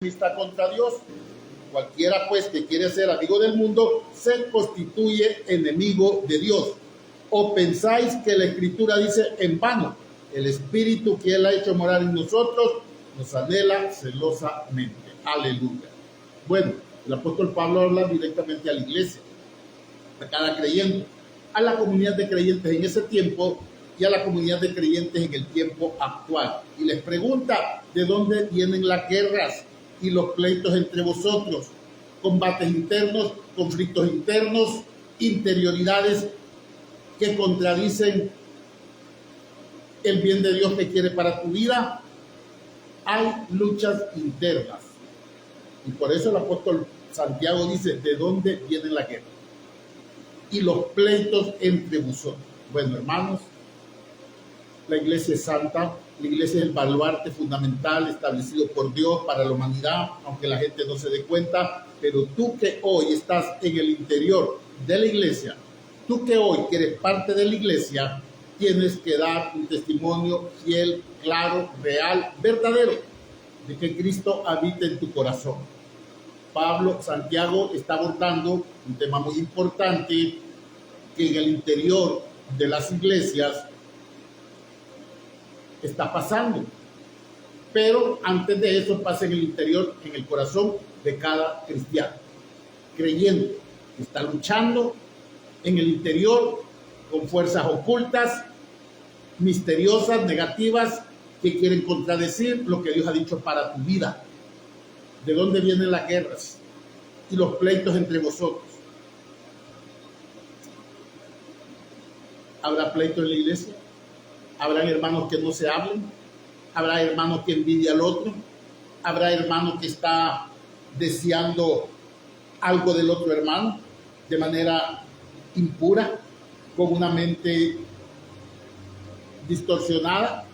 enemistad contra Dios. Cualquiera pues que quiere ser amigo del mundo se constituye enemigo de Dios. ¿O pensáis que la Escritura dice en vano? El Espíritu que Él ha hecho morar en nosotros nos anhela celosamente. Aleluya. Bueno, el apóstol Pablo habla directamente a la iglesia, a cada creyente, a la comunidad de creyentes en ese tiempo y a la comunidad de creyentes en el tiempo actual. Y les pregunta, ¿de dónde vienen las guerras y los pleitos entre vosotros? Combates internos, conflictos internos, interioridades que contradicen el bien de Dios que quiere para tu vida. Hay luchas internas. Y por eso el apóstol Santiago dice, ¿de dónde vienen las guerras y los pleitos entre vosotros? Bueno, hermanos, la iglesia es santa, la iglesia es el baluarte fundamental establecido por Dios para la humanidad, aunque la gente no se dé cuenta. Pero tú que hoy estás en el interior de la iglesia, tú que hoy que eres parte de la iglesia, tienes que dar un testimonio fiel, claro, real, verdadero, de que Cristo habita en tu corazón. Santiago está abordando un tema muy importante que en el interior de las iglesias está pasando. Pero antes de eso pasa en el interior, en el corazón de cada cristiano, creyente, que está luchando en el interior con fuerzas ocultas, misteriosas, negativas, que quieren contradecir lo que Dios ha dicho para tu vida. ¿De dónde vienen las guerras y los pleitos entre vosotros? ¿Habrá pleito en la iglesia? ¿Habrá hermanos que no se hablen? ¿Habrá hermanos que envidian al otro? ¿Habrá hermanos que está deseando algo del otro hermano de manera impura, con una mente distorsionada?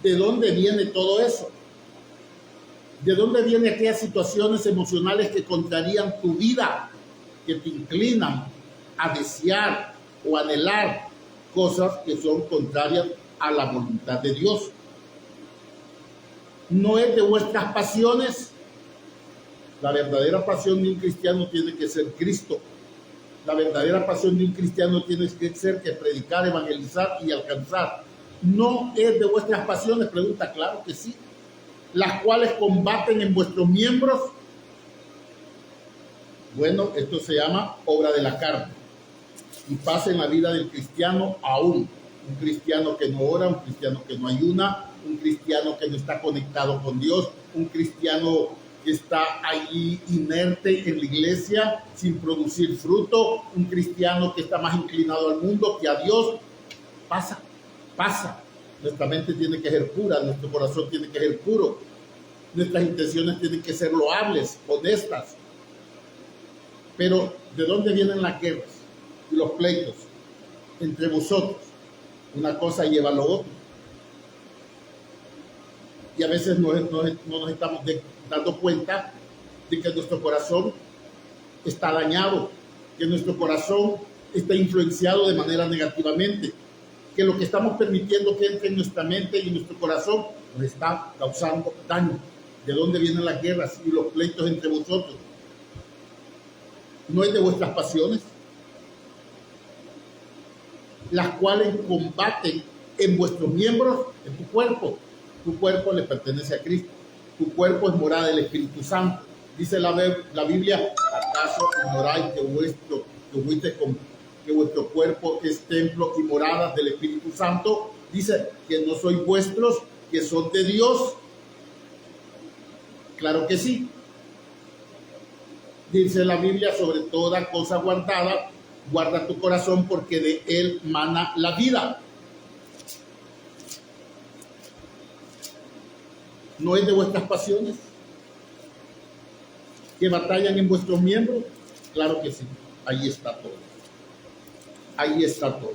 ¿De dónde viene todo eso? ¿De dónde vienen aquellas situaciones emocionales que contrarían tu vida, que te inclinan a desear o anhelar cosas que son contrarias a la voluntad de Dios? ¿No es de vuestras pasiones? La verdadera pasión de un cristiano tiene que ser Cristo. La verdadera pasión de un cristiano tiene que ser que predicar, evangelizar y alcanzar. ¿No es de vuestras pasiones? Pregunta, claro que sí. Las cuales combaten en vuestros miembros. Bueno, esto se llama obra de la carne. Y pasa en la vida del cristiano aún. Un cristiano que no ora, un cristiano que no ayuna, un cristiano que no está conectado con Dios, un cristiano que está allí inerte en la iglesia sin producir fruto, un cristiano que está más inclinado al mundo que a Dios. Pasa. Nuestra mente tiene que ser pura, nuestro corazón tiene que ser puro, nuestras intenciones tienen que ser loables, honestas. Pero ¿de dónde vienen las guerras y los pleitos entre vosotros? Una cosa lleva a lo otro. Y a veces no nos estamos dando cuenta de que nuestro corazón está dañado, que nuestro corazón está influenciado de manera negativamente, que lo que estamos permitiendo que entre en nuestra mente y en nuestro corazón nos está causando daño. ¿De dónde vienen las guerras y los pleitos entre vosotros? ¿No es de vuestras pasiones, las cuales combaten en vuestros miembros, en tu cuerpo? Tu cuerpo le pertenece a Cristo. Tu cuerpo es morada del Espíritu Santo. Dice la Biblia, ¿acaso ignoráis que vuestro cuerpo es templo y morada del Espíritu Santo? Dice que no sois vuestros, que son de Dios. Claro que sí. Dice la Biblia, sobre toda cosa guardada, guarda tu corazón porque de él mana la vida. ¿No es de vuestras pasiones que batallan en vuestros miembros? Claro que sí. Ahí está todo. Ahí está todo.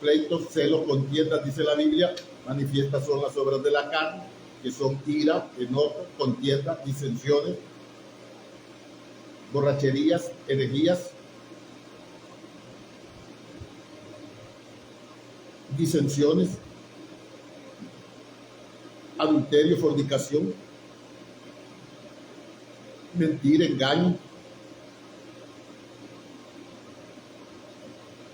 Pleitos, celos, contiendas, dice la Biblia, manifiestas son las obras de la carne, que son ira, enojo, contiendas, disensiones, borracherías, herejías, disensiones, adulterio, fornicación, mentir, engaño.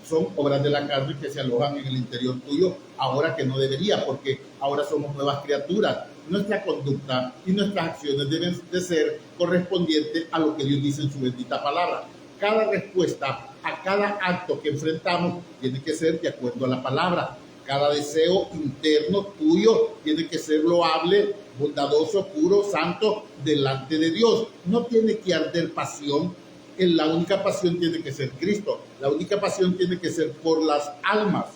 Son obras de la carne que se alojan en el interior tuyo, ahora que no debería, porque ahora somos nuevas criaturas. Nuestra conducta y nuestras acciones deben de ser correspondientes a lo que Dios dice en su bendita palabra. Cada respuesta a cada acto que enfrentamos tiene que ser de acuerdo a la palabra. Cada deseo interno tuyo tiene que ser loable, bondadoso, puro, santo, delante de Dios. No tiene que arder pasión. La única pasión tiene que ser Cristo. La única pasión tiene que ser por las almas.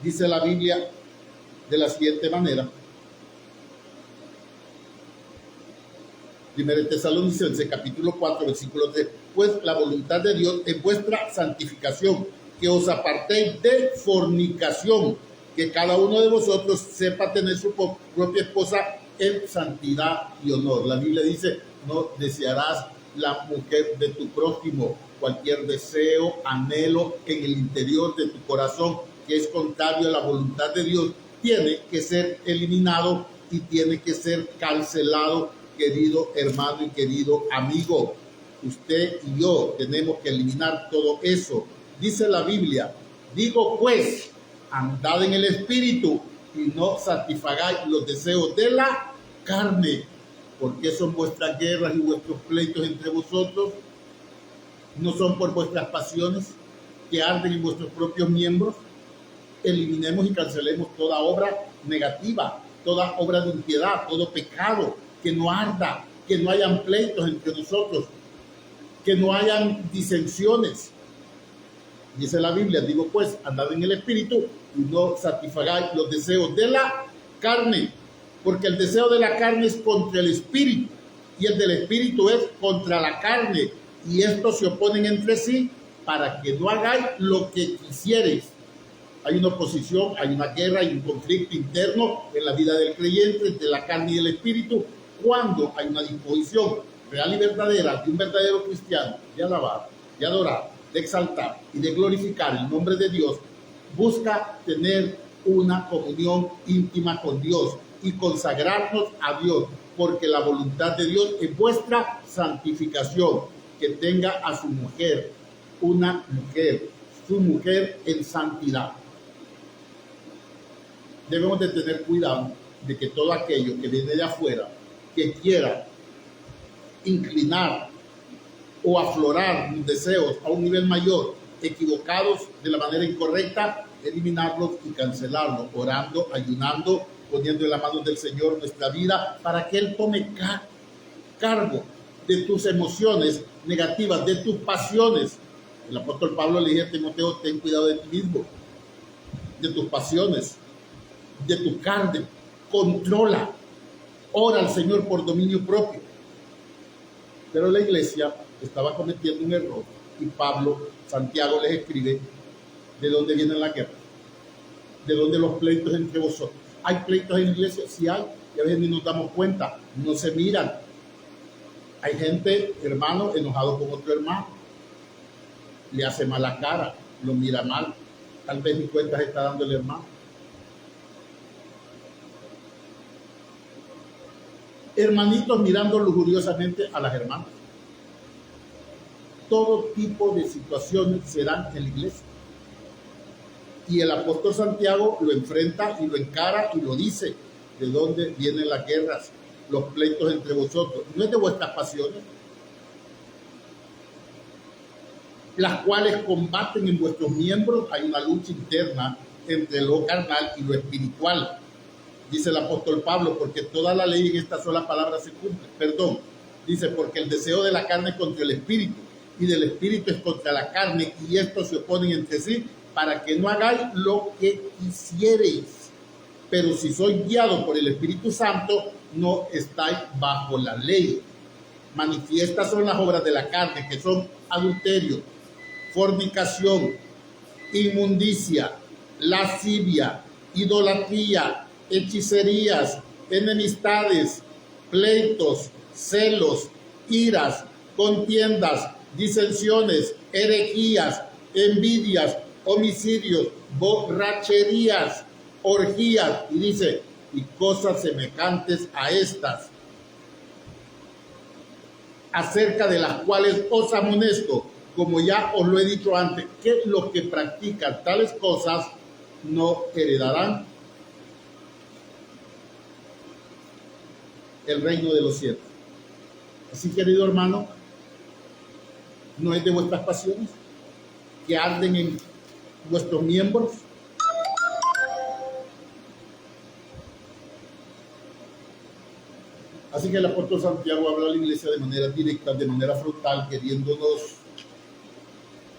Dice la Biblia de la siguiente manera. 1 Tesalonicenses capítulo 4, versículo 3. Pues la voluntad de Dios es vuestra santificación, que os apartéis de fornicación, que cada uno de vosotros sepa tener su propia esposa en santidad y honor. La Biblia dice, no desearás la mujer de tu prójimo. Cualquier deseo, anhelo en el interior de tu corazón que es contrario a la voluntad de Dios, tiene que ser eliminado y tiene que ser cancelado, querido hermano y querido amigo. Usted y yo tenemos que eliminar todo eso. Dice la Biblia, digo pues, andad en el Espíritu y no satisfagáis los deseos de la carne. ¿Por qué son vuestras guerras y vuestros pleitos entre vosotros? ¿No son por vuestras pasiones que arden en vuestros propios miembros? Eliminemos y cancelemos toda obra negativa, toda obra de impiedad, todo pecado, que no arda, que no hayan pleitos entre nosotros, que no hayan disensiones. Dice la Biblia, digo pues, andad en el Espíritu y no satisfagáis los deseos de la carne, porque el deseo de la carne es contra el Espíritu y el del Espíritu es contra la carne, y estos se oponen entre sí para que no hagáis lo que quisiereis. Hay una oposición, hay una guerra, hay un conflicto interno en la vida del creyente entre la carne y el Espíritu, cuando hay una disposición real y verdadera de un verdadero cristiano de alabar, de adorar, de exaltar y de glorificar el nombre de Dios. Busca tener una comunión íntima con Dios y consagrarnos a Dios, porque la voluntad de Dios es vuestra santificación, que tenga a su mujer, una mujer, su mujer en santidad. Debemos de tener cuidado de que todo aquello que viene de afuera, que quiera inclinar o aflorar deseos a un nivel mayor, equivocados de la manera incorrecta, eliminarlos y cancelarlos, orando, ayunando, poniendo en las manos del Señor nuestra vida para que Él tome cargo de tus emociones negativas, de tus pasiones. El apóstol Pablo le dice a Timoteo, ten cuidado de ti mismo, de tus pasiones, de tu carne, controla, ora al Señor por dominio propio. Pero la iglesia estaba cometiendo un error y Santiago les escribe de dónde viene la guerra, de dónde los pleitos entre vosotros. ¿Hay pleitos en la iglesia? Sí hay, y a veces ni nos damos cuenta, no se miran. Hay gente, hermano, enojado con otro hermano, le hace mala cara, lo mira mal, tal vez ni cuenta se está dando el hermano. Hermanitos mirando lujuriosamente a las hermanas. Todo tipo de situaciones se dan en la iglesia. Y el apóstol Santiago lo enfrenta y lo encara y lo dice. ¿De dónde vienen las guerras, los pleitos entre vosotros? No es de vuestras pasiones, las cuales combaten en vuestros miembros. Hay una lucha interna entre lo carnal y lo espiritual. Dice el apóstol Pablo, porque toda la ley en esta sola palabra se cumple. Perdón, dice, porque el deseo de la carne es contra el espíritu, y del espíritu es contra la carne, y estos se oponen entre sí, para que no hagáis lo que quisiereis. Pero si sois guiados por el Espíritu Santo, no estáis bajo la ley. Manifiestas son las obras de la carne, que son adulterio, fornicación, inmundicia, lascivia, idolatría, hechicerías, enemistades, pleitos, celos, iras, contiendas, disensiones, herejías, envidias, homicidios, borracherías, orgías, y dice, y cosas semejantes a estas, acerca de las cuales os amonesto, como ya os lo he dicho antes, que los que practican tales cosas no heredarán el reino de los cielos. Así, querido hermano, no es de vuestras pasiones que arden en vuestros miembros. Así que el apóstol Santiago habla a la iglesia de manera directa, de manera frontal, queriéndonos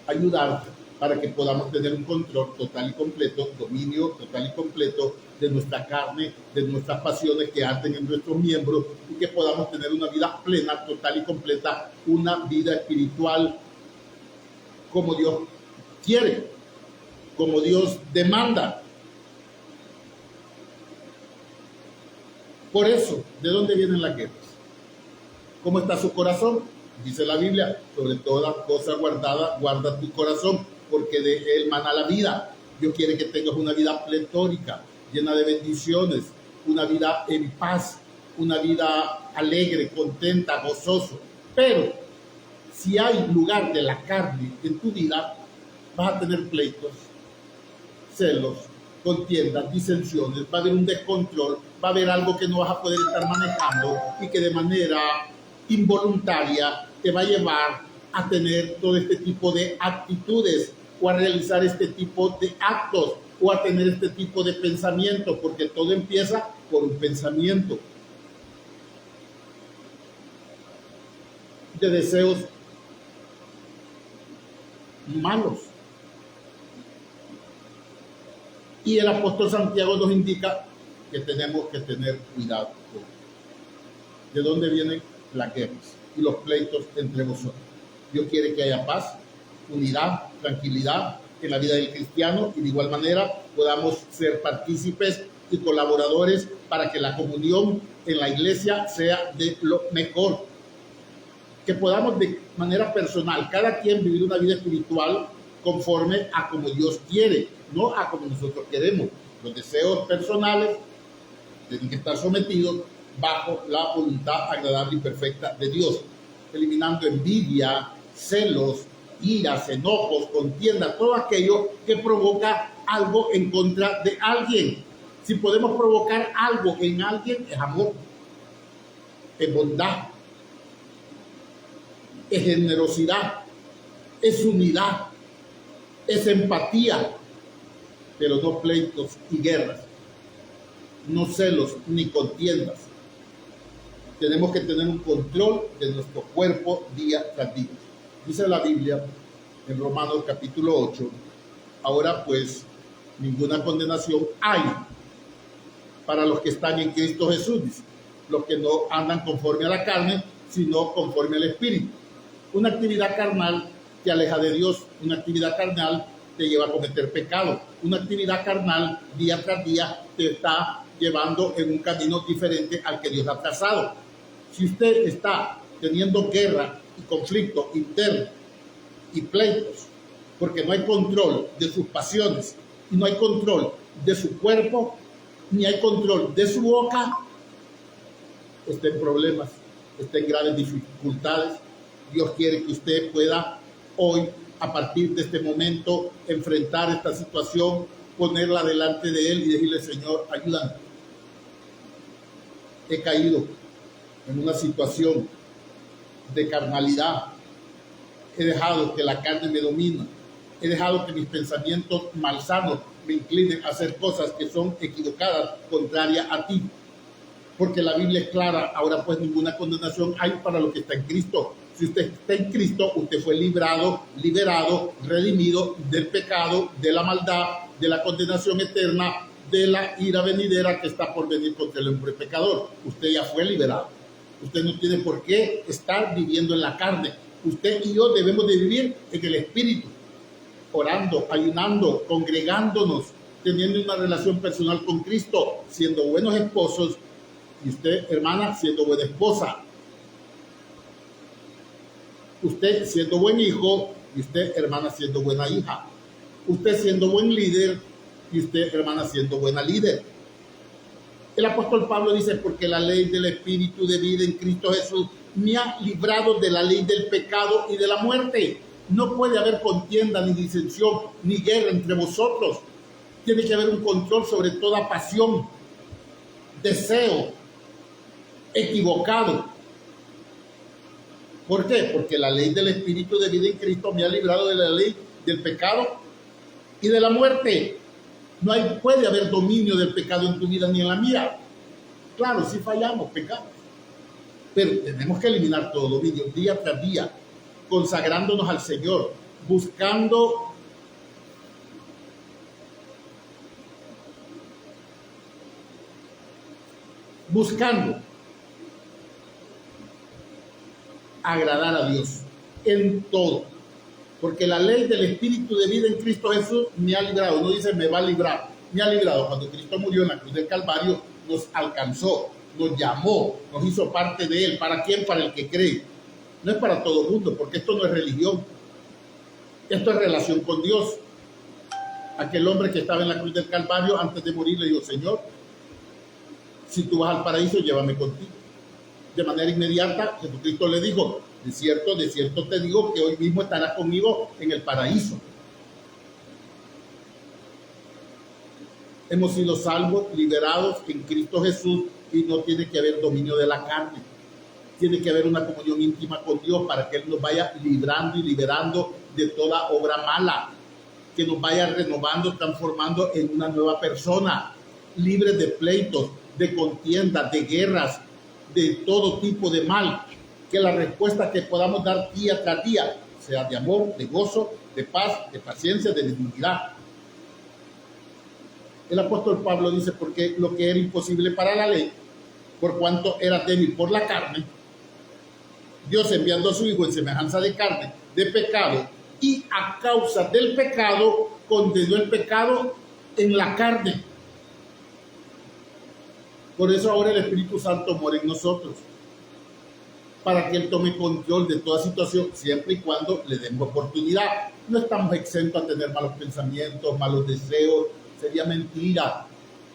ayudar para que podamos tener un control total y completo, dominio total y completo de nuestra carne, de nuestras pasiones que arden en nuestros miembros, y que podamos tener una vida plena, total y completa, una vida espiritual como Dios quiere, como Dios demanda. Por eso, ¿de dónde vienen las guerras? ¿Cómo está su corazón? Dice la Biblia, sobre todas cosas guardadas, guarda tu corazón, porque de él mana la vida. Dios quiere que tengas una vida pletórica, llena de bendiciones, una vida en paz, una vida alegre, contenta, gozoso. Pero si hay lugar de la carne en tu vida, vas a tener pleitos, celos, contiendas, disensiones, va a haber un descontrol, va a haber algo que no vas a poder estar manejando y que de manera involuntaria te va a llevar a tener todo este tipo de actitudes o a realizar este tipo de actos o a tener este tipo de pensamiento, porque todo empieza por un pensamiento de deseos malos. Y el apóstol Santiago nos indica que tenemos que tener cuidado con de dónde vienen las guerras y los pleitos entre vosotros. Dios quiere que haya paz, unidad, tranquilidad en la vida del cristiano, y de igual manera podamos ser partícipes y colaboradores para que la comunión en la iglesia sea de lo mejor. Que podamos de manera personal, cada quien vivir una vida espiritual conforme a como Dios quiere, no a como nosotros queremos. Los deseos personales tienen que estar sometidos bajo la voluntad agradable y perfecta de Dios, eliminando envidia, celos, iras, enojos, contiendas, todo aquello que provoca algo en contra de alguien. Si podemos provocar algo en alguien, es amor, es bondad, es generosidad, es unidad, es empatía, pero no pleitos y guerras, no celos ni contiendas. Tenemos que tener un control de nuestro cuerpo día tras día. Dice la Biblia en Romanos capítulo 8, ahora pues ninguna condenación hay para los que están en Cristo Jesús, dice, los que no andan conforme a la carne, sino conforme al Espíritu. Una actividad carnal te aleja de Dios, una actividad carnal te lleva a cometer pecado, una actividad carnal día tras día te está llevando en un camino diferente al que Dios ha trazado. Si usted está teniendo guerra y conflicto interno y pleitos, porque no hay control de sus pasiones, y no hay control de su cuerpo, ni hay control de su boca, está en problemas, está en graves dificultades. Dios quiere que usted pueda hoy, a partir de este momento, enfrentar esta situación, ponerla delante de Él y decirle: Señor, ayúdame. He caído en una situación de carnalidad. He dejado que la carne me domine. He dejado que mis pensamientos malsanos me inclinen a hacer cosas que son equivocadas, contrarias a ti. Porque la Biblia es clara. Ahora pues ninguna condenación hay para los que están en Cristo. Si usted está en Cristo, usted fue librado, liberado, redimido del pecado, de la maldad, de la condenación eterna, de la ira venidera que está por venir contra el hombre pecador. Usted ya fue liberado. Usted no tiene por qué estar viviendo en la carne. Usted y yo debemos de vivir en el Espíritu, orando, ayunando, congregándonos, teniendo una relación personal con Cristo, siendo buenos esposos, y usted, hermana, siendo buena esposa. Usted siendo buen hijo, y usted, hermana, siendo buena hija. Usted siendo buen líder, y usted, hermana, siendo buena líder. El apóstol Pablo dice: porque la ley del Espíritu de vida en Cristo Jesús me ha librado de la ley del pecado y de la muerte. No puede haber contienda, ni disensión, ni guerra entre vosotros. Tiene que haber un control sobre toda pasión, deseo equivocado. ¿Por qué? Porque la ley del Espíritu de vida en Cristo me ha librado de la ley del pecado y de la muerte. No puede haber dominio del pecado en tu vida ni en la mía. Claro, si fallamos, pecamos. Pero tenemos que eliminar todo dominio día tras día, consagrándonos al Señor, buscando agradar a Dios en todo. Porque la ley del Espíritu de vida en Cristo Jesús me ha librado. No dice me va a librar, me ha librado. Cuando Cristo murió en la cruz del Calvario, nos alcanzó, nos llamó, nos hizo parte de Él. ¿Para quién? Para el que cree. No es para todo el mundo, porque esto no es religión. Esto es relación con Dios. Aquel hombre que estaba en la cruz del Calvario, antes de morir, le dijo: Señor, si tú vas al paraíso, llévame contigo. De manera inmediata, Jesucristo le dijo: de cierto te digo que hoy mismo estarás conmigo en el paraíso. Hemos sido salvos, liberados en Cristo Jesús, y no tiene que haber dominio de la carne. Tiene que haber una comunión íntima con Dios para que Él nos vaya librando y liberando de toda obra mala, que nos vaya renovando, transformando en una nueva persona, libre de pleitos, de contiendas, de guerras, de todo tipo de mal. Que la respuesta que podamos dar día tras día sea de amor, de gozo, de paz, de paciencia, de dignidad. El apóstol Pablo dice: porque lo que era imposible para la ley, por cuanto era débil por la carne, Dios, enviando a su Hijo en semejanza de carne, de pecado, y a causa del pecado, condenó el pecado en la carne. Por eso ahora el Espíritu Santo mora en nosotros, para que Él tome control de toda situación, siempre y cuando le demos oportunidad. No estamos exentos a tener malos pensamientos, malos deseos, sería mentira.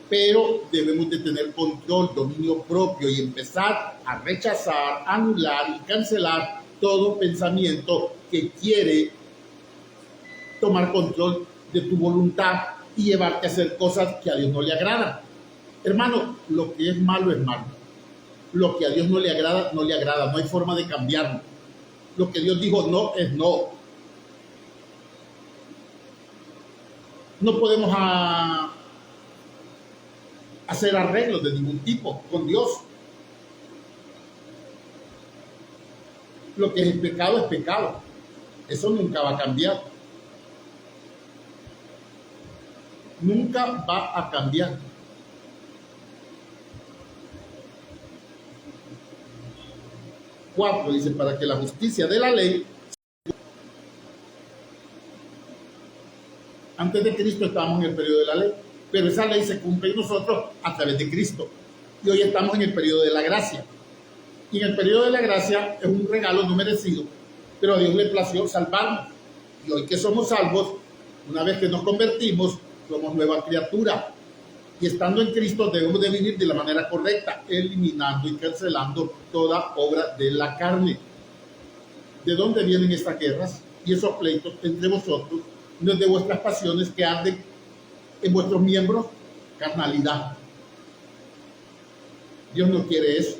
Pero debemos de tener control, dominio propio, y empezar a rechazar, anular y cancelar todo pensamiento que quiere tomar control de tu voluntad y llevarte a hacer cosas que a Dios no le agradan. Hermano, lo que es malo es malo. Lo que a Dios no le agrada, no le agrada. No hay forma de cambiarlo. Lo que Dios dijo no es no. No podemos hacer arreglos de ningún tipo con Dios. Lo que es pecado es pecado. Eso nunca va a cambiar. Nunca va a cambiar. Dice: para que la justicia de la ley, antes de Cristo estábamos en el periodo de la ley, pero esa ley se cumple en nosotros a través de Cristo, y hoy estamos en el periodo de la gracia, y en el periodo de la gracia es un regalo no merecido, pero a Dios le plació salvarnos, y hoy que somos salvos, una vez que nos convertimos, somos nueva criatura. Y estando en Cristo debemos de vivir de la manera correcta, eliminando y cancelando toda obra de la carne. ¿De dónde vienen estas guerras y esos pleitos entre vosotros? No es de vuestras pasiones que arden en vuestros miembros, carnalidad. Dios no quiere eso.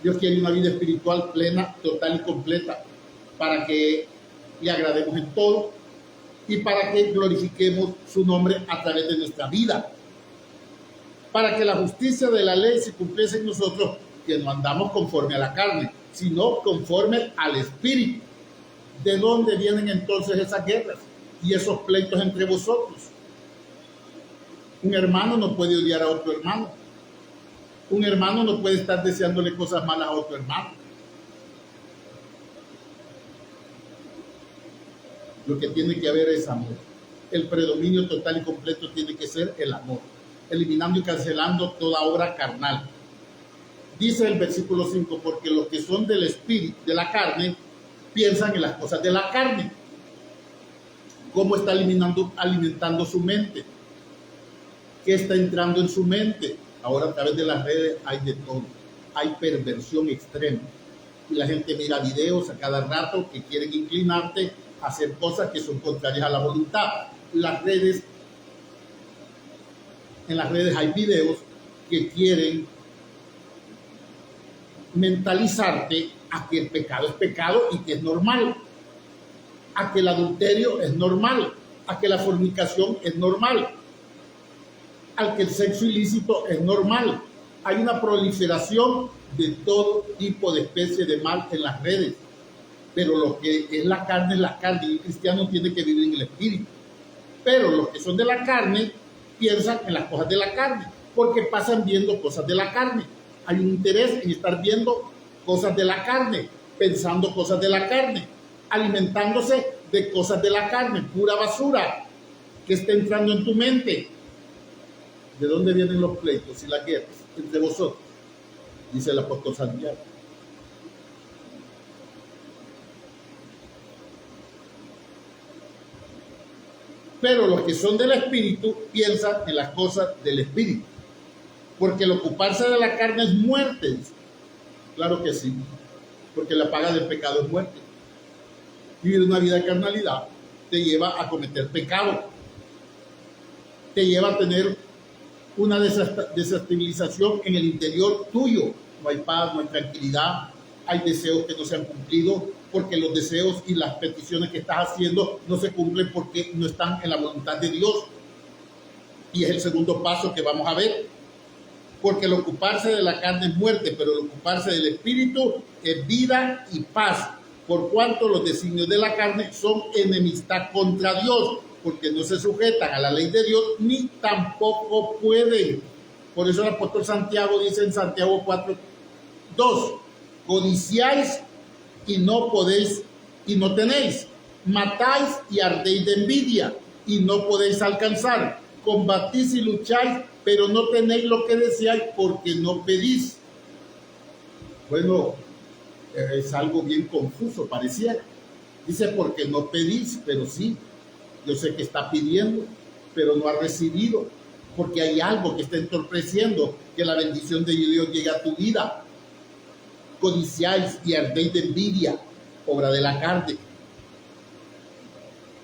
Dios quiere una vida espiritual plena, total y completa, para que le agrademos en todo y para que glorifiquemos su nombre a través de nuestra vida. Para que la justicia de la ley se cumpliese en nosotros, que no andamos conforme a la carne, sino conforme al Espíritu. ¿De dónde vienen entonces esas guerras y esos pleitos entre vosotros? Un hermano no puede odiar a otro hermano. Un hermano no puede estar deseándole cosas malas a otro hermano. Lo que tiene que haber es amor. El predominio total y completo tiene que ser el amor, eliminando y cancelando toda obra carnal. Dice el versículo 5: porque los que son del espíritu, de la carne, piensan en las cosas de la carne. ¿Cómo está alimentando su mente? ¿Qué está entrando en su mente? Ahora a través de las redes hay de todo. Hay perversión extrema. Y la gente mira videos a cada rato que quieren inclinarte a hacer cosas que son contrarias a la voluntad. En las redes hay videos que quieren mentalizarte a que el pecado es pecado y que es normal, a que el adulterio es normal, a que la fornicación es normal, a que el sexo ilícito es normal. Hay una proliferación de todo tipo de especie de mal en las redes, pero lo que es la carne es la carne, y el cristiano tiene que vivir en el espíritu. Pero los que son de la carne piensan en las cosas de la carne, porque pasan viendo cosas de la carne. Hay un interés en estar viendo cosas de la carne, pensando cosas de la carne, alimentándose de cosas de la carne, pura basura que está entrando en tu mente. ¿De dónde vienen los pleitos y las guerras entre vosotros? Dice el apóstol Santiago. Pero los que son del Espíritu piensan en las cosas del Espíritu. Porque el ocuparse de la carne es muerte. Claro que sí. Porque la paga del pecado es muerte. Vivir una vida de carnalidad te lleva a cometer pecado. Te lleva a tener una desestabilización en el interior tuyo. No hay paz, no hay tranquilidad. Hay deseos que no se han cumplido, porque los deseos y las peticiones que estás haciendo no se cumplen porque no están en la voluntad de Dios. Y es el segundo paso que vamos a ver. Porque el ocuparse de la carne es muerte, pero el ocuparse del espíritu es vida y paz. Por cuanto los designios de la carne son enemistad contra Dios, porque no se sujetan a la ley de Dios, ni tampoco pueden. Por eso el apóstol Santiago dice en Santiago 4:2, codiciáis y no podéis y no tenéis, matáis y ardéis de envidia y no podéis alcanzar, combatís y lucháis, pero no tenéis lo que deseáis porque no pedís. Bueno, es algo bien confuso, pareciera. Dice porque no pedís, pero sí. Yo sé que está pidiendo, pero no ha recibido, porque hay algo que está entorpeciendo que la bendición de Dios llegue a tu vida. Codiciáis y ardéis de envidia, obra de la carne.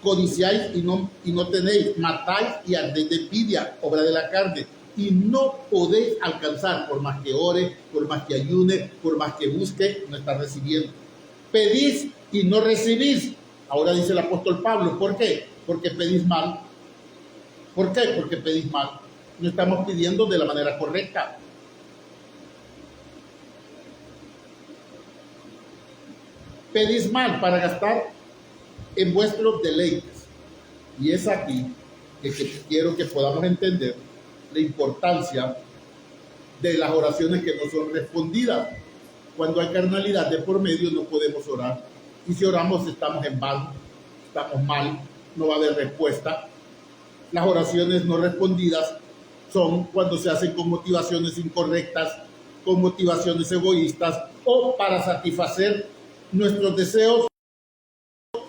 Codiciáis y no tenéis, matáis y ardéis de envidia, obra de la carne, y no podéis alcanzar, por más que ore, por más que ayune, por más que busque, no está recibiendo. Pedís y no recibís. Ahora dice el apóstol Pablo, ¿por qué? Porque pedís mal. ¿Por qué? Porque pedís mal. No estamos pidiendo de la manera correcta. Pedís mal para gastar en vuestros deleites. Y es aquí que quiero que podamos entender la importancia de las oraciones que no son respondidas. Cuando hay carnalidad de por medio no podemos orar. Y si oramos estamos en vano, estamos mal, no va a haber respuesta. Las oraciones no respondidas son cuando se hacen con motivaciones incorrectas, con motivaciones egoístas o para satisfacer nuestros deseos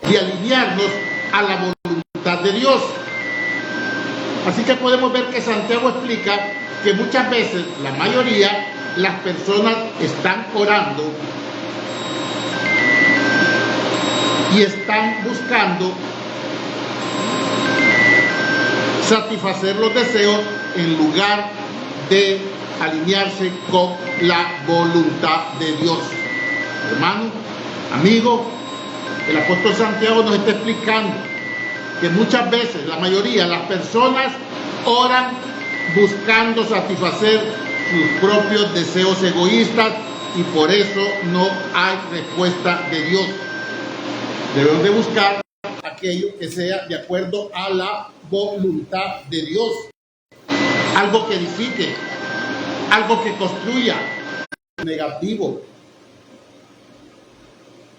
y alinearnos a la voluntad de Dios. Así que podemos ver que Santiago explica que muchas veces, la mayoría, las personas están orando y están buscando satisfacer los deseos en lugar de alinearse con la voluntad de Dios. Hermano, amigo, el apóstol Santiago nos está explicando que muchas veces, la mayoría, las personas oran buscando satisfacer sus propios deseos egoístas y por eso no hay respuesta de Dios. Debemos de buscar aquello que sea de acuerdo a la voluntad de Dios. Algo que edifique, algo que construya, negativo,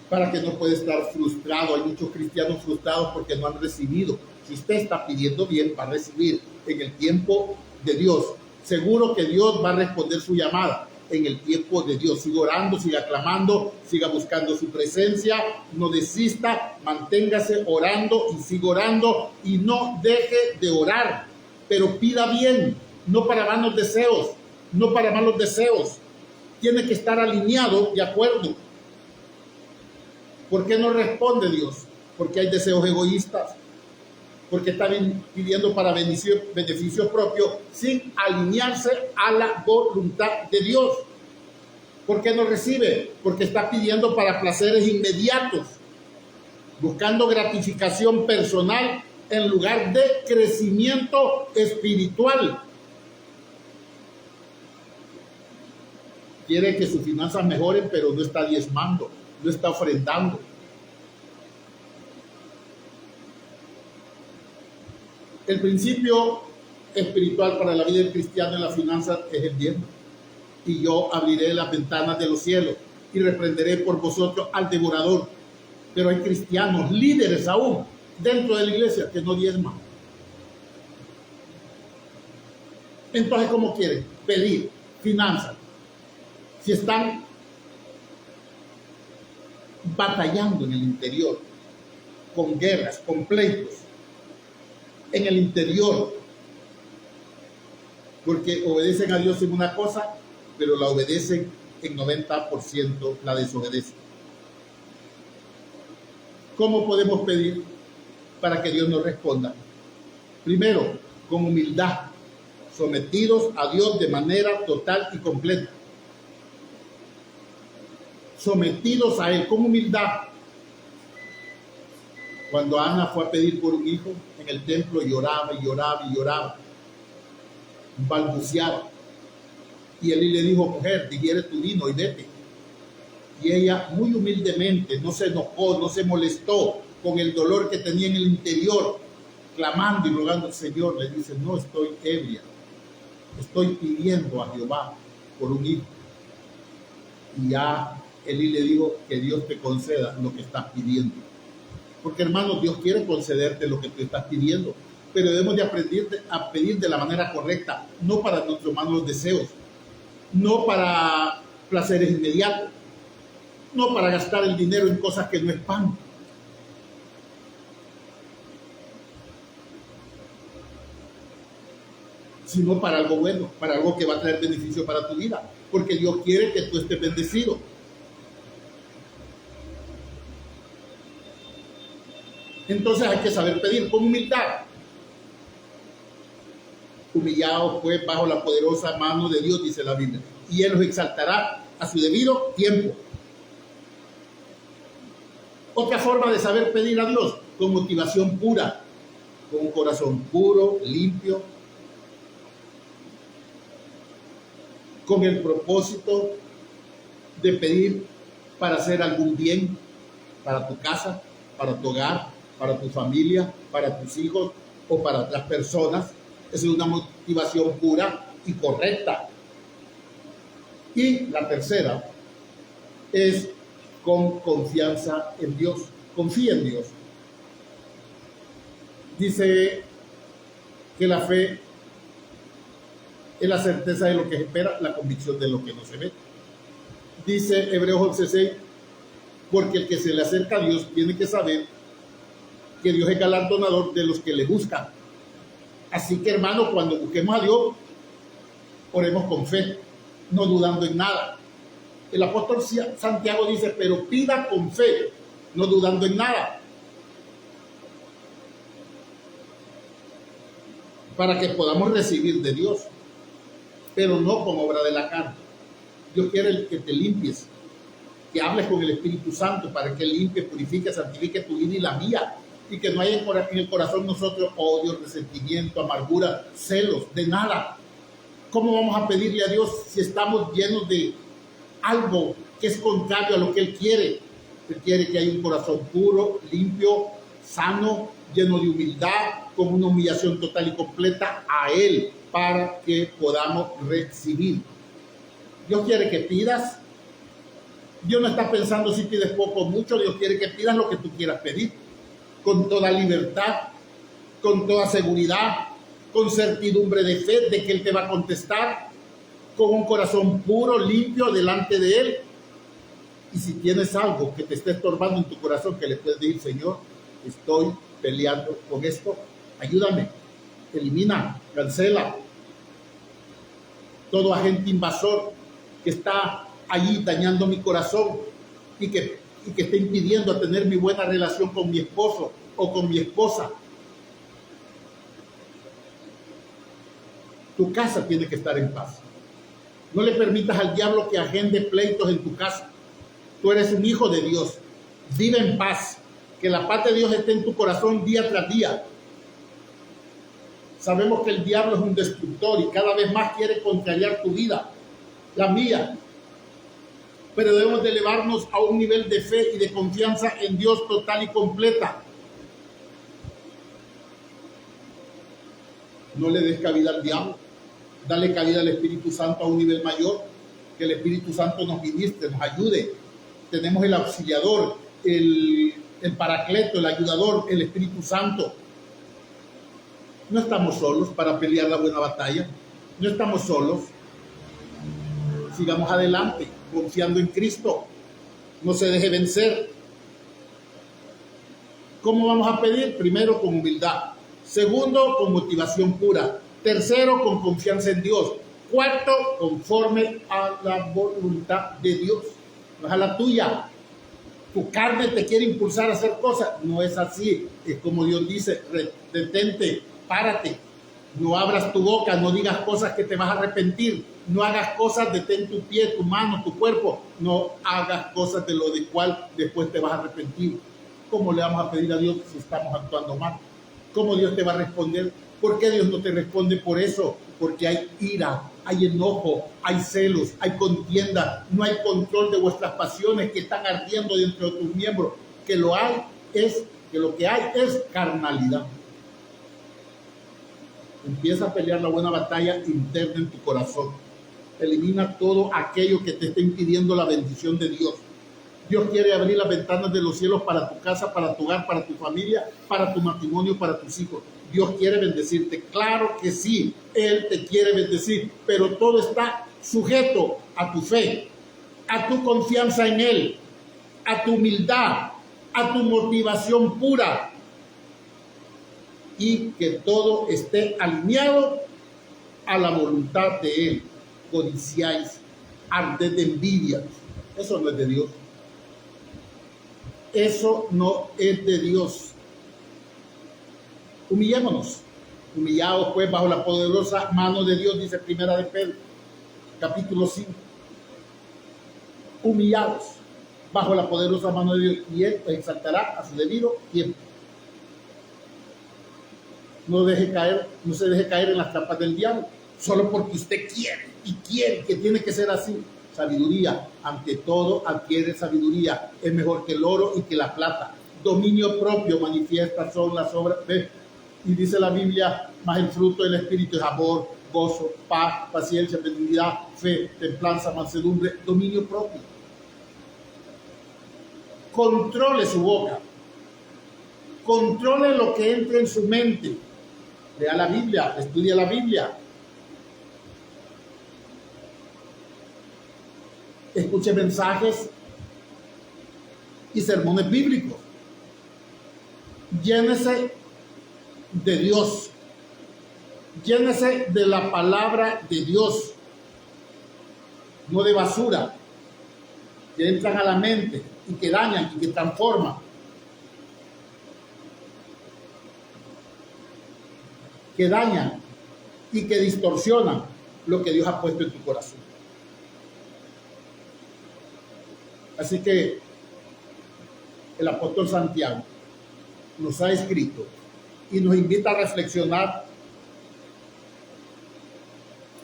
para que no pueda estar frustrado. Hay muchos cristianos frustrados porque no han recibido. Si usted está pidiendo bien, va a recibir en el tiempo de Dios. Seguro que Dios va a responder su llamada en el tiempo de Dios. Siga orando, siga clamando, siga buscando su presencia, no desista, manténgase orando y siga orando y no deje de orar, pero pida bien, no para vanos deseos, no para malos deseos. Tiene que estar alineado de acuerdo ¿Por qué no responde Dios? Porque hay deseos egoístas, porque está pidiendo para beneficio propio sin alinearse a la voluntad de Dios. ¿Por qué no recibe? Porque está pidiendo para placeres inmediatos, buscando gratificación personal en lugar de crecimiento espiritual. Quiere que sus finanzas mejoren, pero no está diezmando, no está ofrendando. El principio espiritual para la vida cristiana en las finanzas es el diezmo. Y yo abriré las ventanas de los cielos y reprenderé por vosotros al devorador. Pero hay cristianos, líderes aún, dentro de la iglesia que no diezman. Entonces, ¿cómo quieren? Pedir finanzas. Si están batallando en el interior, con guerras, con pleitos, en el interior, porque obedecen a Dios en una cosa, pero la obedecen en 90%, la desobedecen. ¿Cómo podemos pedir para que Dios nos responda? Primero, con humildad, sometidos a Dios de manera total y completa. Sometidos a Él con humildad. Cuando Ana fue a pedir por un hijo en el templo, lloraba y lloraba y lloraba, balbuceaba. Y Elí le dijo: mujer, digiere tu vino y vete. Y ella muy humildemente, no se enojó, no se molestó con el dolor que tenía en el interior, clamando y rogando al Señor, le dice: no estoy ebria, estoy pidiendo a Jehová por un hijo. Y ya Elí le dijo: que Dios te conceda lo que estás pidiendo. Porque, hermanos, Dios quiere concederte lo que tú estás pidiendo, pero debemos de aprender a pedir de la manera correcta, no para nuestros malos deseos, no para placeres inmediatos, no para gastar el dinero en cosas que no es pan. Sino para algo bueno, para algo que va a traer beneficio para tu vida, porque Dios quiere que tú estés bendecido. Entonces hay que saber pedir con humildad. Humillados pues bajo la poderosa mano de Dios, dice la Biblia, y Él los exaltará a su debido tiempo. Otra forma de saber pedir a Dios, con motivación pura, con un corazón puro, limpio, con el propósito de pedir para hacer algún bien para tu casa, para tu hogar, para tu familia, para tus hijos o para otras personas. Esa es una motivación pura y correcta. Y la tercera es con confianza en Dios. Confía en Dios. Dice que la fe es la certeza de lo que se espera, la convicción de lo que no se ve. Dice Hebreos 11:6, porque el que se le acerca a Dios tiene que saber que Dios es galardonador de los que le buscan. Así que, hermano, cuando busquemos a Dios, oremos con fe, no dudando en nada. El apóstol Santiago dice: pero pida con fe, no dudando en nada, para que podamos recibir de Dios, pero no con obra de la carne. Dios quiere que te limpies, que hables con el Espíritu Santo para que limpie, purifique, santifique tu vida y la mía, y que no haya en el corazón nosotros odio, resentimiento, amargura, celos, de nada. ¿Cómo vamos a pedirle a Dios si estamos llenos de algo que es contrario a lo que Él quiere? Él quiere que haya un corazón puro, limpio, sano, lleno de humildad, con una humillación total y completa a Él, para que podamos recibir. Dios quiere que pidas. Dios no está pensando si pides poco o mucho. Dios quiere que pidas lo que tú quieras pedir, con toda libertad, con toda seguridad, con certidumbre de fe de que Él te va a contestar, con un corazón puro, limpio delante de Él. Y si tienes algo que te esté estorbando en tu corazón, que le puedes decir: Señor, estoy peleando con esto, ayúdame, elimina, cancela todo agente invasor que está allí dañando mi corazón y que y que está impidiendo tener mi buena relación con mi esposo o con mi esposa. Tu casa tiene que estar en paz. No le permitas al diablo que agende pleitos en tu casa. Tú eres un hijo de Dios. Vive en paz. Que la paz de Dios esté en tu corazón día tras día. Sabemos que el diablo es un destructor y cada vez más quiere contrariar tu vida, la mía. Pero debemos de elevarnos a un nivel de fe y de confianza en Dios total y completa. No le des cabida al diablo. Dale cabida al Espíritu Santo a un nivel mayor. Que el Espíritu Santo nos ministre, nos ayude. Tenemos el auxiliador, el paracleto, el ayudador, el Espíritu Santo. No estamos solos para pelear la buena batalla. No estamos solos. Sigamos adelante, confiando en Cristo. No se deje vencer. ¿Cómo vamos a pedir? Primero, con humildad. Segundo, con motivación pura. Tercero, con confianza en Dios. Cuarto, conforme a la voluntad de Dios. No es a la tuya. Tu carne te quiere impulsar a hacer cosas. No es así. Es como Dios dice, detente, párate. No abras tu boca, no digas cosas que te vas a arrepentir. No hagas cosas, detén tu pie, tu mano, tu cuerpo. No hagas cosas de lo de cual después te vas a arrepentir. ¿Cómo le vamos a pedir a Dios si estamos actuando mal? ¿Cómo Dios te va a responder? ¿Por qué Dios no te responde por eso? Porque hay ira, hay enojo, hay celos, hay contienda, no hay control de vuestras pasiones que están ardiendo dentro de tus miembros. Que lo que hay es carnalidad. Empieza a pelear la buena batalla interna en tu corazón. Elimina todo aquello que te está impidiendo la bendición de Dios. Dios quiere abrir las ventanas de los cielos para tu casa, para tu hogar, para tu familia, para tu matrimonio, para tus hijos. Dios quiere bendecirte. Claro que sí, Él te quiere bendecir, pero todo está sujeto a tu fe, a tu confianza en Él, a tu humildad, a tu motivación pura y que todo esté alineado a la voluntad de Él. Codiciáis, arded de envidia. Eso no es de Dios. Eso no es de Dios. Humillémonos. Humillados pues bajo la poderosa mano de Dios, dice Primera de Pedro, capítulo 5. Humillados bajo la poderosa mano de Dios y Él exaltará a su debido tiempo. No se deje caer en las trampas del diablo, solo porque usted quiere que tiene que ser así. Sabiduría, ante todo adquiere sabiduría, es mejor que el oro y que la plata. Dominio propio manifiesta son las obras de, y dice la Biblia, más el fruto del Espíritu es amor, gozo, paz, paciencia, benignidad, fe, templanza, mansedumbre, dominio propio. Controle su boca, controle lo que entre en su mente. Lea la Biblia, estudia la Biblia. Escuche mensajes y sermones bíblicos. Llénese de Dios. Llénese de la palabra de Dios. No de basura que entran a la mente y que dañan y que transforman. Que dañan y que distorsionan lo que Dios ha puesto en tu corazón. Así que el apóstol Santiago nos ha escrito y nos invita a reflexionar,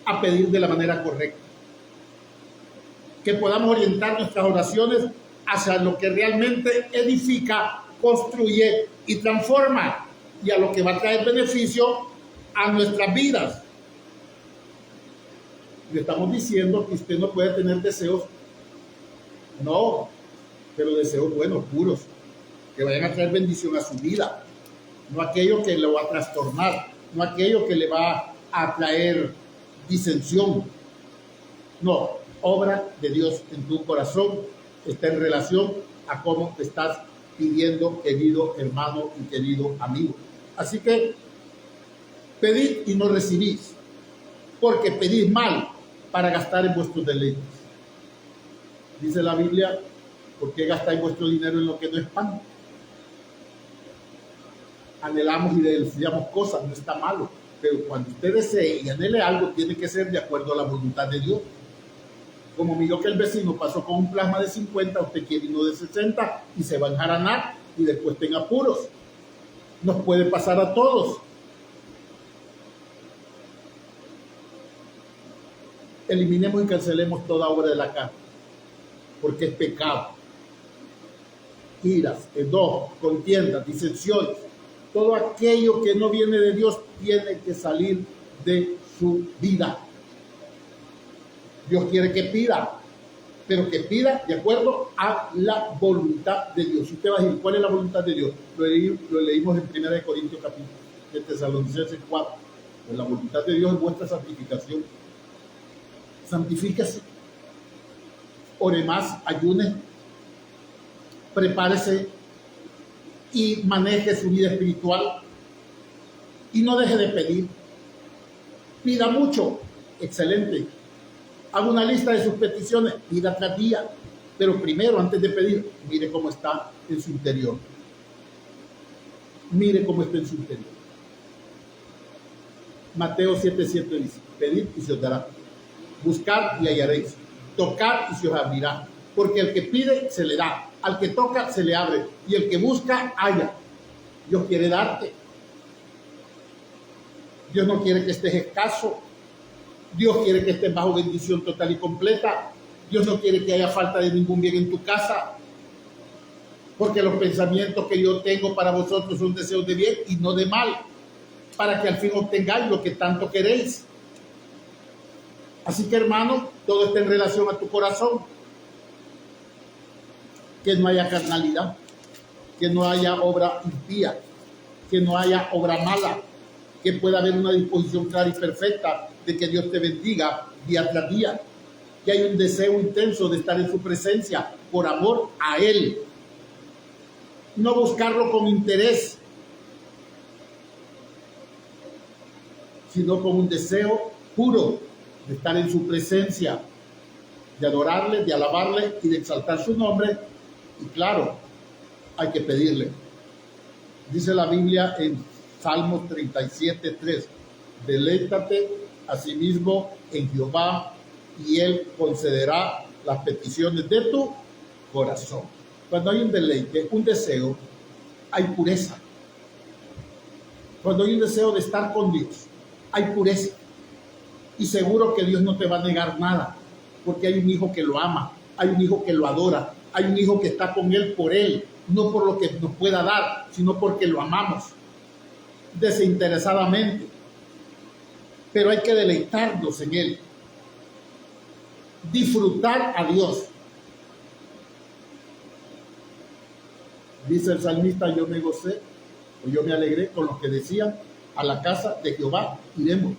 a pedir de la manera correcta. Que podamos orientar nuestras oraciones hacia lo que realmente edifica, construye y transforma, y a lo que va a traer beneficio a nuestras vidas. Le estamos diciendo que usted no puede tener deseos, no, pero deseos buenos, puros, que vayan a traer bendición a su vida, no aquello que lo va a trastornar, no aquello que le va a traer disensión. No, obra de Dios en tu corazón está en relación a cómo te estás pidiendo, querido hermano y querido amigo. Así que pedid y no recibís, porque pedís mal para gastar en vuestros deleites. Dice la Biblia ¿Por qué gastáis vuestro dinero en lo que no es pan? Anhelamos y deseamos cosas, no está malo, pero cuando usted desee y anhele algo, tiene que ser de acuerdo a la voluntad de Dios. Como miró que el vecino pasó con un plasma de 50, usted quiere uno de 60 y se va a enjaranar y después tenga apuros. Nos puede pasar a todos. Eliminemos y cancelemos toda obra de la carne, porque es pecado. Iras, enojo, contiendas, disensiones, todo aquello que no viene de Dios tiene que salir de su vida. Dios quiere que pida, pero que pida de acuerdo a la voluntad de Dios. Usted va a decir, ¿cuál es la voluntad de Dios? Lo leímos en 1 Corintios capítulo de Tesalonicenses 4. Pues la voluntad de Dios es vuestra santificación. Santifíquese, ore más, ayune, prepárese y maneje su vida espiritual y no deje de pedir. Pida mucho, excelente. Haga una lista de sus peticiones, pida tras día, pero primero, antes de pedir, mire cómo está en su interior. Mire cómo está en su interior. Mateo 7:7 dice, pedid y se os dará. Buscar y hallaréis. Tocar y se os abrirá. Porque el que pide, se le da. Al que toca, se le abre. Y el que busca, halla. Dios quiere darte. Dios no quiere que estés escaso. Dios quiere que estés bajo bendición total y completa. Dios no quiere que haya falta de ningún bien en tu casa. Porque los pensamientos que yo tengo para vosotros son deseos de bien y no de mal. Para que al fin obtengáis lo que tanto queréis. Así que, hermano, todo está en relación a tu corazón. Que no haya carnalidad, que no haya obra impía, que no haya obra mala, que pueda haber una disposición clara y perfecta de que Dios te bendiga día tras día, que hay un deseo intenso de estar en su presencia por amor a Él. No buscarlo con interés, sino con un deseo puro de estar en su presencia, de adorarle, de alabarle y de exaltar su nombre. Y claro, hay que pedirle. Dice la Biblia en Salmos 37:3, deleítate asimismo en Jehová y Él concederá las peticiones de tu corazón. Cuando hay un deleite, un deseo, hay pureza. Cuando hay un deseo de estar con Dios, hay pureza. Y seguro que Dios no te va a negar nada, porque hay un hijo que lo ama, hay un hijo que lo adora, hay un hijo que está con Él por Él, no por lo que nos pueda dar, sino porque lo amamos desinteresadamente. Pero hay que deleitarnos en Él, disfrutar a Dios. Dice el salmista, yo me gocé, o yo me alegré con los que decían, a la casa de Jehová iremos.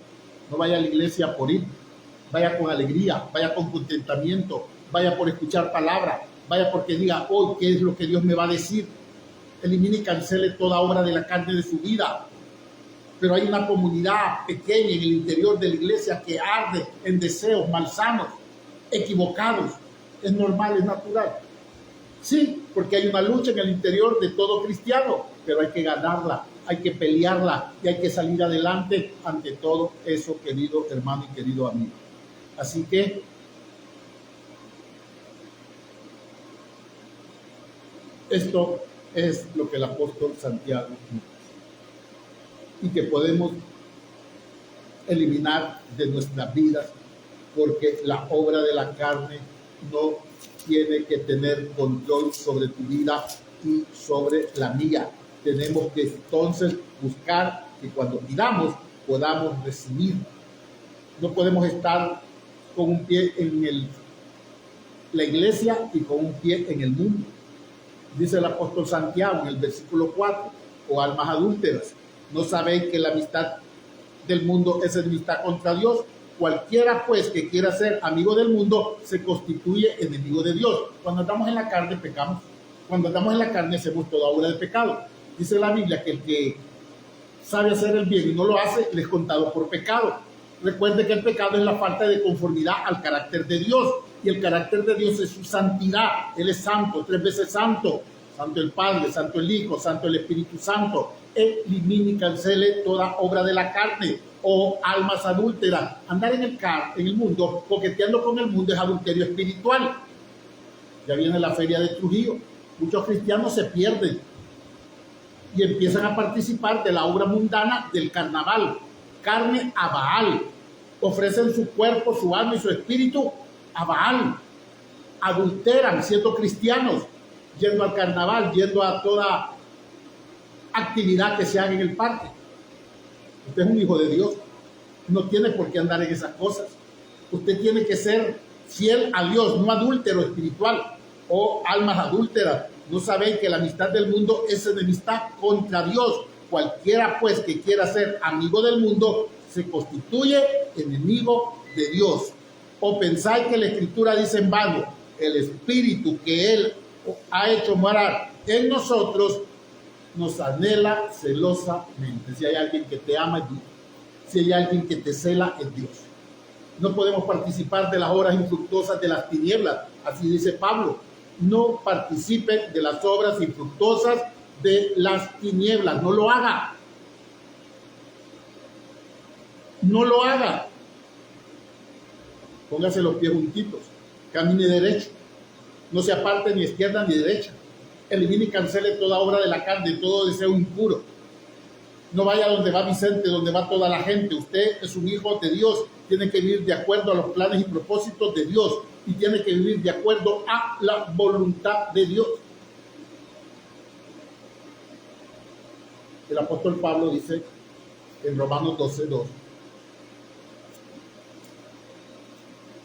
No vaya a la iglesia por ir, vaya con alegría, vaya con contentamiento, vaya por escuchar palabra, vaya porque diga hoy qué es lo que Dios me va a decir. Elimine y cancele toda obra de la carne de su vida. Pero hay una comunidad pequeña en el interior de la iglesia que arde en deseos malsanos, equivocados. Es normal, es natural. Sí, porque hay una lucha en el interior de todo cristiano, pero hay que ganarla, hay que pelearla y hay que salir adelante ante todo eso, querido hermano y querido amigo. Así que esto es lo que el apóstol Santiago dice y que podemos eliminar de nuestras vidas, porque la obra de la carne no tiene que tener control sobre tu vida y sobre la mía. Tenemos que entonces buscar que cuando pidamos podamos recibir. No podemos estar con un pie en la iglesia y con un pie en el mundo. Dice el apóstol Santiago en el versículo 4, o almas adúlteras, ¿no sabéis que la amistad del mundo es enemistad contra Dios? Cualquiera pues que quiera ser amigo del mundo se constituye enemigo de Dios. Cuando estamos en la carne pecamos. Cuando estamos en la carne hacemos toda obra de pecado. Dice la Biblia que el que sabe hacer el bien y no lo hace, le es contado por pecado. Recuerde que el pecado es la falta de conformidad al carácter de Dios. Y el carácter de Dios es su santidad. Él es santo, 3 veces santo. Santo el Padre, santo el Hijo, santo el Espíritu Santo. Elimine y cancele toda obra de la carne o almas adúlteras. Andar en el mundo, coqueteando con el mundo, es adulterio espiritual. Ya viene la feria de Trujillo. Muchos cristianos se pierden y empiezan a participar de la obra mundana del carnaval. Carne a Baal. Ofrecen su cuerpo, su alma y su espíritu a Baal. Adulteran siendo cristianos, yendo al carnaval, yendo a toda actividad que se haga en el parque. Usted es un hijo de Dios. No tiene por qué andar en esas cosas. Usted tiene que ser fiel a Dios, no adúltero espiritual o almas adúlteras. ¿No saben que la amistad del mundo es enemistad contra Dios? Cualquiera pues que quiera ser amigo del mundo se constituye enemigo de Dios. ¿O pensáis que la Escritura dice en vano, el Espíritu que Él ha hecho morar en nosotros nos anhela celosamente? Si hay alguien que te ama, es Dios. Si hay alguien que te cela, es Dios. No podemos participar de las obras infructuosas de las tinieblas, así dice Pablo. No participen de las obras infructuosas de las tinieblas. No lo haga. No lo haga. Póngase los pies juntitos. Camine derecho. No se aparte ni izquierda ni derecha. Elimine y cancele toda obra de la carne, todo deseo impuro. No vaya donde va Vicente, donde va toda la gente. Usted es un hijo de Dios. Tiene que vivir de acuerdo a los planes y propósitos de Dios. Y tiene que vivir de acuerdo a la voluntad de Dios. El apóstol Pablo dice en Romanos 12:2: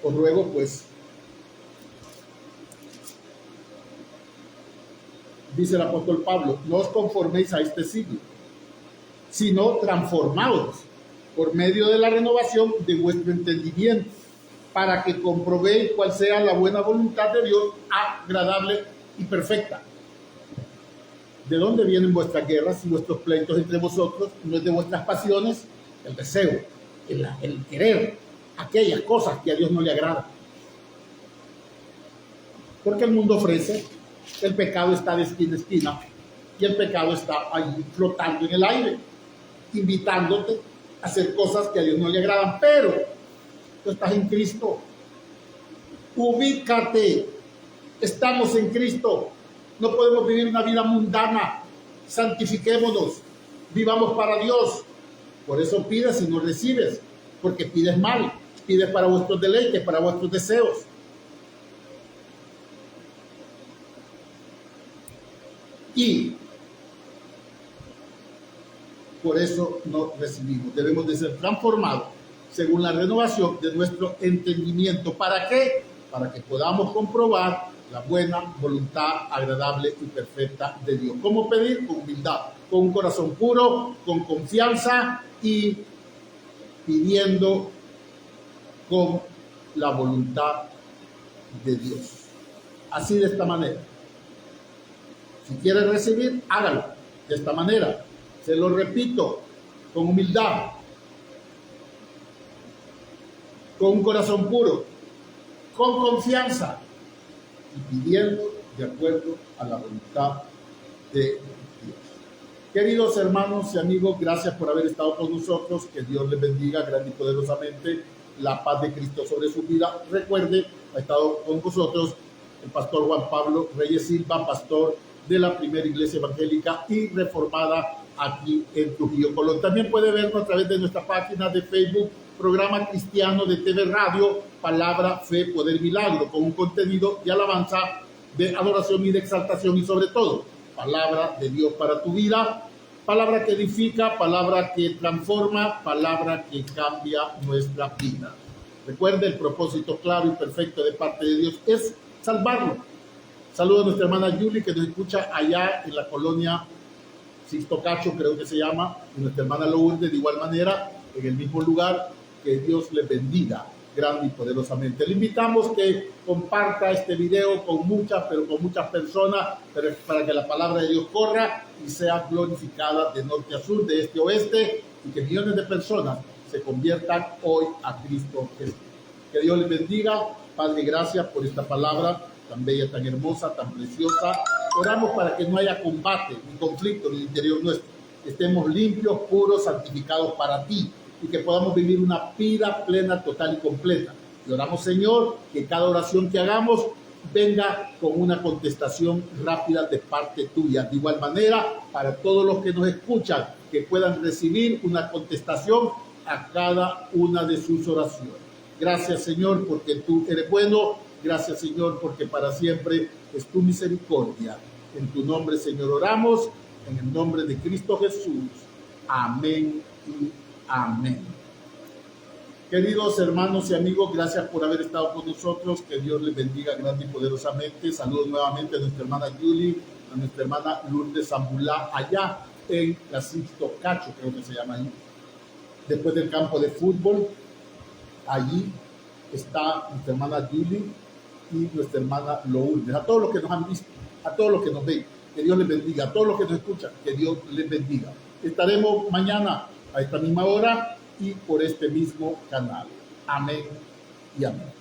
os ruego pues, dice el apóstol Pablo, no os conforméis a este siglo, sino transformaos por medio de la renovación de vuestro entendimiento, para que comprobéis cuál sea la buena voluntad de Dios, agradable y perfecta. ¿De dónde vienen vuestras guerras y vuestros pleitos entre vosotros? No es de vuestras pasiones, el deseo, el querer aquellas cosas que a Dios no le agradan. Porque el mundo ofrece, el pecado está de esquina a esquina y el pecado está ahí flotando en el aire, invitándote a hacer cosas que a Dios no le agradan. Pero tú estás en Cristo. Ubícate. Estamos en Cristo. No podemos vivir una vida mundana. Santifiquémonos. Vivamos para Dios. Por eso pides y no recibes. Porque pides mal. Pides para vuestros deleites, para vuestros deseos. Y por eso no recibimos. Debemos de ser transformados según la renovación de nuestro entendimiento. ¿Para qué? Para que podamos comprobar la buena voluntad agradable y perfecta de Dios. ¿Cómo pedir? Con humildad, con un corazón puro, con confianza y pidiendo con la voluntad de Dios. Así, de esta manera. Si quiere recibir, hágalo de esta manera. Se lo repito, con humildad, con un corazón puro, con confianza y pidiendo de acuerdo a la voluntad de Dios. Queridos hermanos y amigos, gracias por haber estado con nosotros. Que Dios les bendiga grande y poderosamente. La paz de Cristo sobre su vida. Recuerde, ha estado con vosotros el pastor Juan Pablo Reyes Silva, pastor de la Primera Iglesia Evangélica y Reformada aquí en Trujillo, Colón. También puede vernos a través de nuestra página de Facebook, Programa Cristiano de TV Radio, Palabra, Fe, Poder, Milagro, con un contenido de alabanza, de adoración y de exaltación, y sobre todo, palabra de Dios para tu vida, palabra que edifica, palabra que transforma, palabra que cambia nuestra vida. Recuerde, el propósito claro y perfecto de parte de Dios es salvarlo. Saludos a nuestra hermana Julie, que nos escucha allá en la colonia Sixto Cacho, creo que se llama, y nuestra hermana Lourdes, de igual manera, en el mismo lugar. Que Dios les bendiga grande y poderosamente. Le invitamos que comparta este video con muchas personas, para que la palabra de Dios corra y sea glorificada de norte a sur, de este a oeste, y que millones de personas se conviertan hoy a Cristo Jesús. Que Dios les bendiga. Padre, gracias por esta palabra tan bella, tan hermosa, tan preciosa. Oramos para que no haya combate ni conflicto en el interior nuestro. Que estemos limpios, puros, santificados para ti y que podamos vivir una vida plena, total y completa. Y oramos, Señor, que cada oración que hagamos venga con una contestación rápida de parte tuya. De igual manera, para todos los que nos escuchan, que puedan recibir una contestación a cada una de sus oraciones. Gracias, Señor, porque tú eres bueno. Gracias, Señor, porque para siempre es tu misericordia. En tu nombre, Señor, oramos. En el nombre de Cristo Jesús. Amén y amén. Queridos hermanos y amigos, gracias por haber estado con nosotros. Que Dios les bendiga grande y poderosamente. Saludos nuevamente a nuestra hermana Julie, a nuestra hermana Lourdes Zambulá, allá en la Sixto Cacho, creo que se llama ahí. Después del campo de fútbol, allí está nuestra hermana Julie y nuestra hermana Lourdes. A todos los que nos han visto, a todos los que nos ven, que Dios les bendiga. A todos los que nos escuchan, que Dios les bendiga. Estaremos mañana a esta misma hora y por este mismo canal. Amén y amén.